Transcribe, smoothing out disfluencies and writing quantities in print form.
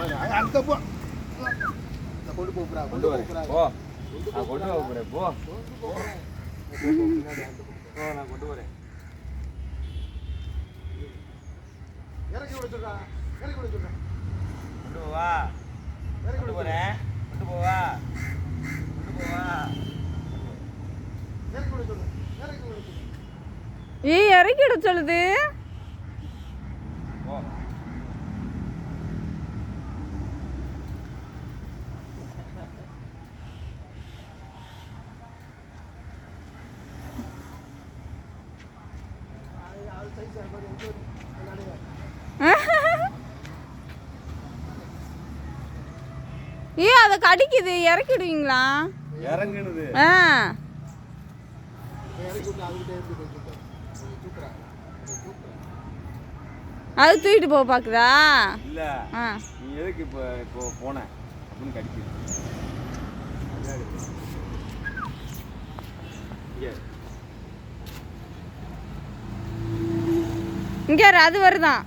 அங்க போ கொண்டு போறா கொண்டு போறா போ நான் கொண்டு போறேன் போ நான் கொண்டு வரேன் இறக்கி விட சொல்றா இறக்கி விட சொல்றா கொண்டு வா கொண்டு போறேன் கொண்டு போவா கொண்டு போவா இறக்கி விட சொல்றா இறக்கி விட சொல்றா ஏய் இறக்கி விட சொல்லுது போ ஏ அதை கடிக்குது இறக்கிடுவீங்களா இறங்குனது அது தூக்கிட்டு போக பாக்குதா இல்ல நீ எதுக்கு இப்போ போன அப்படின்னு கடிக்குது இங்க அது வருதான்